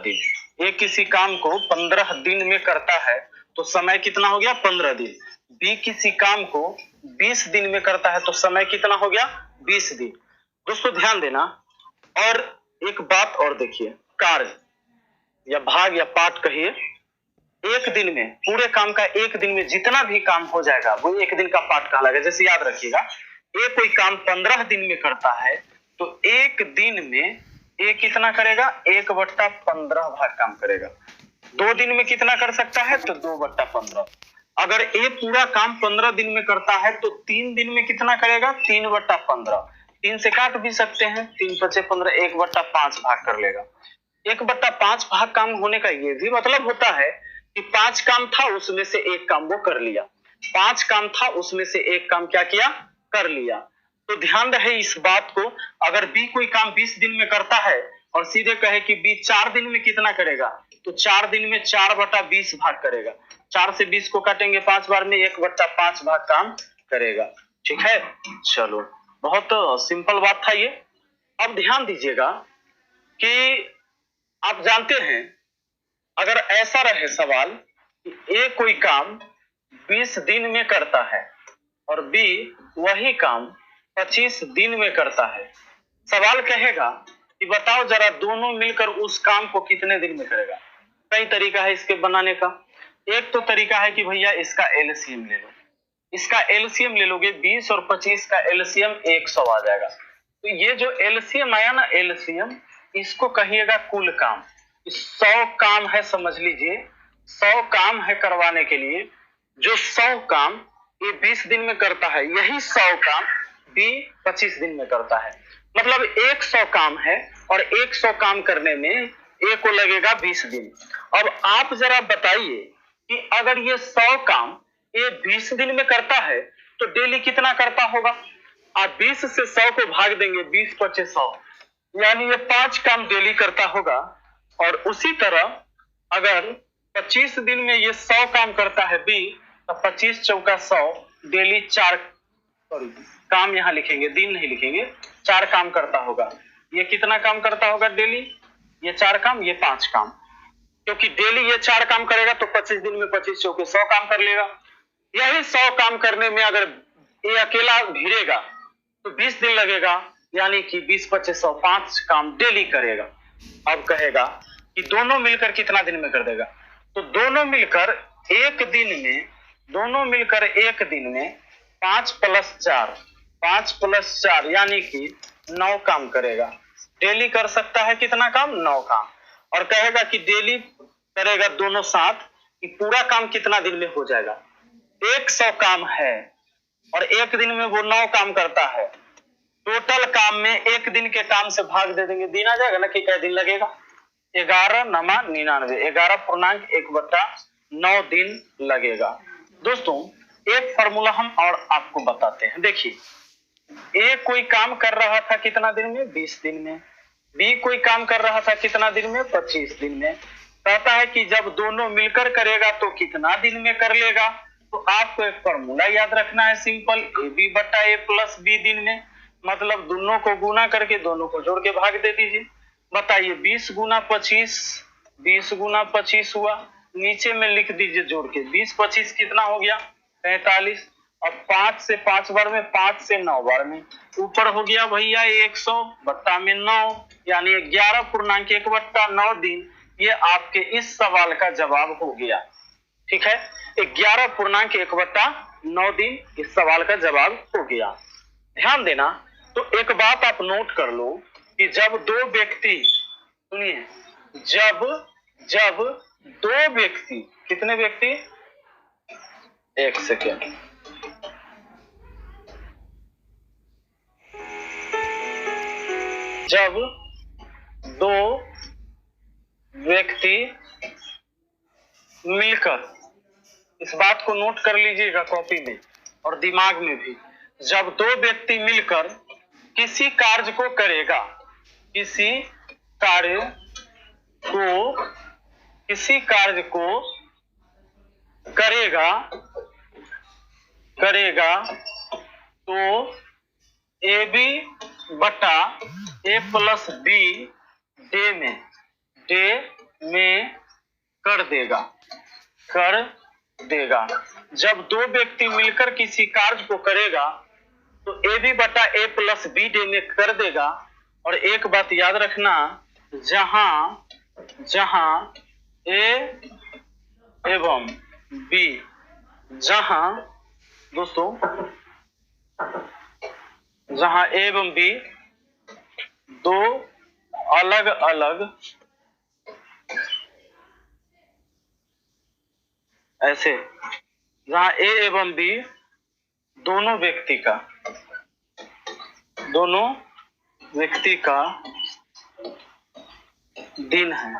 दिन। ए किसी काम को 15 दिन में करता है तो समय कितना हो गया? 15 दिन। बी किसी काम को 20 दिन में करता है तो समय कितना हो गया? 20 दिन। दोस्तों ध्यान देना। और एक बात और देखिए, कार्य या भाग या पाठ कहिए, एक दिन में पूरे काम का एक दिन में जितना भी काम हो जाएगा वो एक दिन का पाठ कहलाएगा। जैसे याद रखिएगा, एक कोई काम 15 दिन में करता है तो एक दिन में एक कितना करेगा? 1/15 भाग काम करेगा। 2 दिन में कितना कर सकता है? तो 2/15। अगर ये पूरा काम 15 दिन में करता है तो 3 दिन में कितना करेगा? 3/15। 3 से काट भी सकते हैं, 3 × 15 1/5 भाग कर लेगा। 1/5 भाग काम होने का ये भी मतलब होता है कि 5 काम था उसमें से एक काम वो कर लिया। 5 काम था उसमें से एक काम क्या किया? कर लिया। तो ध्यान रहे इस बात को। अगर बी कोई काम 20 दिन में करता है और सीधे कहे कि बी 4 दिन में कितना करेगा, तो 4 दिन में 4/20 भाग करेगा। 4 से 20 को काटेंगे 5 बार में 1/5 भाग काम करेगा। ठीक है, चलो बहुत सिंपल बात था ये। अब ध्यान दीजिएगा कि आप जानते हैं अगर ऐसा रहे सवाल कि ए कोई काम 20 दिन में करता है और बी वही काम 25 दिन में करता है, सवाल कहेगा कि बताओ जरा दोनों मिलकर उस काम को कितने दिन में करेगा। कई तरीका है इसके बनाने का। एक तो तरीका है कि भैया इसका एलसीएम ले लो। इसका एलसीएम ले लोगे, 20 और 25 का एलसीएम 100 आ जाएगा। तो ये जो एलसीएम आया ना, एलसीएम, इसको कहिएगा कुल काम। 100 काम है, समझ लीजिए 100 काम है करवाने के लिए। जो 100 काम ये 20 दिन में करता है, यही 100 काम बी 25 दिन में करता है। मतलब 100 काम है और 100 काम करने में ए को लगेगा 20 दिन। अब आप जरा बताइए कि अगर ये 100 काम ये 20 दिन में करता है तो डेली कितना करता होगा? आप 20 से 100 को भाग देंगे, 20 × 100, यानी ये 5 काम डेली करता होगा। और उसी तरह अगर 25 दिन में ये 100 काम करता है बी, तो 25 × 100 डेली 4 काम, यहां लिखेंगे दिन नहीं लिखेंगे, 4 काम करता होगा। ये कितना काम करता होगा डेली? ये 4 काम, ये 5 काम। क्योंकि डेली ये 4 काम करेगा तो 25 दिन में 25 × 100 काम कर लेगा। यही 100 काम करने में अगर ये अकेला भिड़ेगा तो 20 दिन लगेगा, यानी कि 20 × 25 100, 5 काम डेली करेगा। अब कहेगा कि दोनों मिलकर कितना दिन में कर देगा? तो दोनों मिलकर एक दिन में 5 + 4, 5 + 4 यानी कि 9 काम करेगा। डेली कर सकता है कितना काम? 9 काम। और कहेगा कि डेली करेगा दोनों साथ, कि पूरा काम कितना दिन में हो जाएगा? 100 काम है और एक दिन में वो 9 काम करता है। टोटल काम में एक दिन के काम से भाग दे देंगे, दिन आ जाएगा ना कि क्या दिन लगेगा? 11 × 9 = 99, 11.1/9 दिन लगेगा। दोस्तों एक फॉर्मूला हम और आपको बताते हैं। देखिए, ए कोई काम कर रहा था कितना दिन में? 20 दिन में। बी कोई काम कर रहा था कितना दिन में? 25 दिन में। कहता है कि जब दोनों मिलकर करेगा तो कितना दिन में कर लेगा? तो आपको एक फॉर्मूला याद रखना है, सिंपल, AB/A + B दिन में। मतलब दोनों को गुना करके दोनों को जोड़ के भाग दे दीजिए। बताइए 20 × 25, 20 × 25 हुआ, नीचे में लिख दीजिए जोड़ के, 20 × 25 कितना हो गया? 45। अब 5 से 5 बार में, 5 से 9 बार में, ऊपर हो गया भैया 100 बट्टा में 9, यानी 11.1/9 दिन। ये आपके इस सवाल का जवाब हो गया। ठीक है, 11.1/9 दिन इस सवाल का जवाब हो गया। ध्यान देना। तो एक बात आप नोट कर लो कि जब दो व्यक्ति, सुनिए, जब दो व्यक्ति, कितने व्यक्ति? एक सेकेंड, जब दो व्यक्ति मिलकर, इस बात को नोट कर लीजिएगा कॉपी में और दिमाग में भी, जब दो व्यक्ति मिलकर किसी कार्य को करेगा, किसी कार्य को करेगा तो AB/A + B डे में कर देगा। जब दो व्यक्ति मिलकर किसी कार्य को करेगा तो ए बी बटा ए प्लस बी डे में कर देगा। और एक बात याद रखना, जहां ए एवं बी, जहां ए एवं बी दो अलग अलग ऐसे, जहां ए एवं बी दोनों व्यक्ति का दिन है,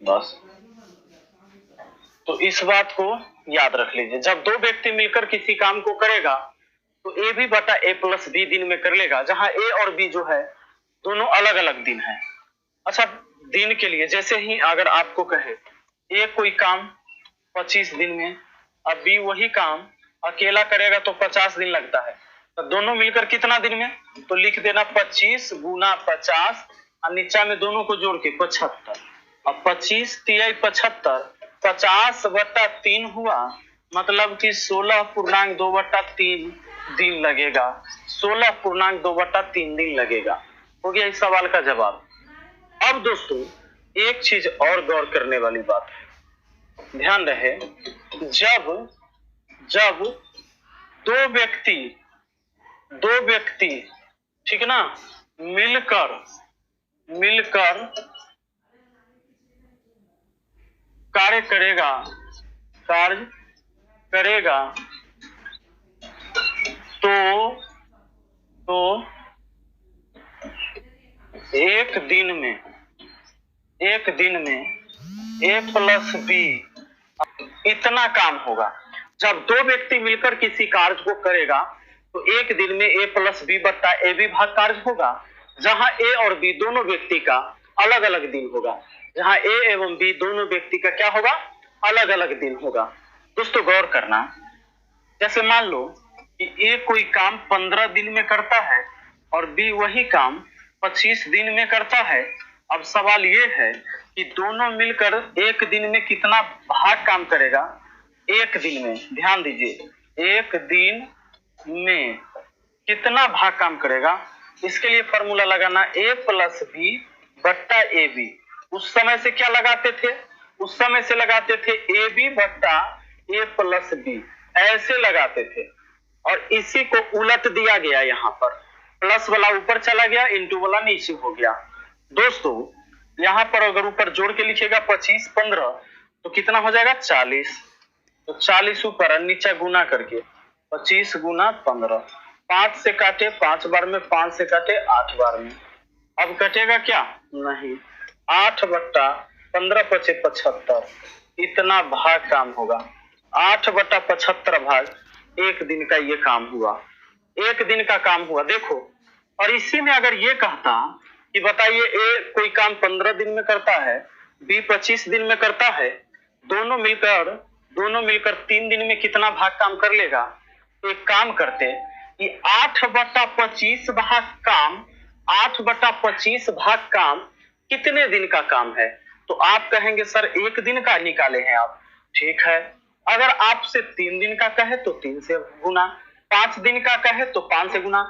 बस। तो इस बात को याद रख लीजिए, जब दो व्यक्ति मिलकर किसी काम को करेगा तो ए बी बटा ए प्लस बी दिन में कर लेगा, जहां ए और बी जो है दोनों अलग अलग दिन है। अच्छा, दिन के लिए जैसे ही अगर आपको कहे ए कोई काम 25 दिन में, अब बी वही काम अकेला करेगा तो 50 दिन लगता है, तो दोनों मिलकर कितना दिन में, तो लिख देना 25 गुना 50 और नीचा में दोनों को जोड़ के 75। अब 25 तिया 75, 50 बटा 3 हुआ, मतलब कि 16.2/3 दिन लगेगा। 16.2/3 दिन लगेगा। हो गया इस सवाल का जवाब। अब दोस्तों एक चीज और गौर करने वाली बात है, ध्यान रहे, जब दो व्यक्ति ठीक ना मिलकर कार्य करेगा तो एक दिन में ए प्लस बी इतना काम होगा। जब दो व्यक्ति मिलकर किसी कार्य को करेगा तो एक दिन में ए प्लस बी बट्टा ए बी भाग कार्य होगा, जहां ए और बी दोनों व्यक्ति का अलग अलग दिन होगा। जहां ए एवं बी दोनों व्यक्ति का क्या होगा, अलग अलग दिन होगा। दोस्तों गौर करना, जैसे मान लो कि ए कोई काम 15 दिन में करता है और बी वही काम 25 दिन में करता है। अब सवाल ये है कि दोनों मिलकर एक दिन में कितना भाग काम करेगा। एक दिन में, ध्यान दीजिए, एक दिन में कितना भाग काम करेगा, इसके लिए फॉर्मूला लगाना ए प्लस बी बट्टा ए बी। उस समय से क्या लगाते थे, उस समय से लगाते थे ए बी बट्टा ए प्लस बी, ऐसे लगाते थे। और इसी को उलट दिया गया, यहाँ पर प्लस वाला ऊपर चला गया, इंटू वाला नीचे हो गया। दोस्तों यहाँ पर अगर ऊपर जोड़ के लिखेगा 25 15 तो कितना हो जाएगा 40, तो 40 ऊपर नीचे गुना करके 25 गुना 15, 5 से काटे 5 बार में, 5 से काटे 8 बार में। अब कटेगा क्या, नहीं, 8 बट्टा 15 पचे 75, इतना भाग काम होगा। 8 बट्टा 75 भाग एक दिन का ये काम हुआ, एक दिन का काम हुआ। देखो, और इसी में अगर ये कहता कि बताइए ए कोई काम 15 दिन में करता है, बी 25 दिन में करता है, दोनों मिलकर 3 दिन में कितना भाग काम कर लेगा। एक काम करते कि 8/25 भाग काम कितने दिन का काम है, तो आप कहेंगे सर एक दिन का निकाले हैं आप, ठीक है। अगर आपसे 3 दिन का कहे तो 3 से गुना, 5 दिन का कहे तो 5 से गुना,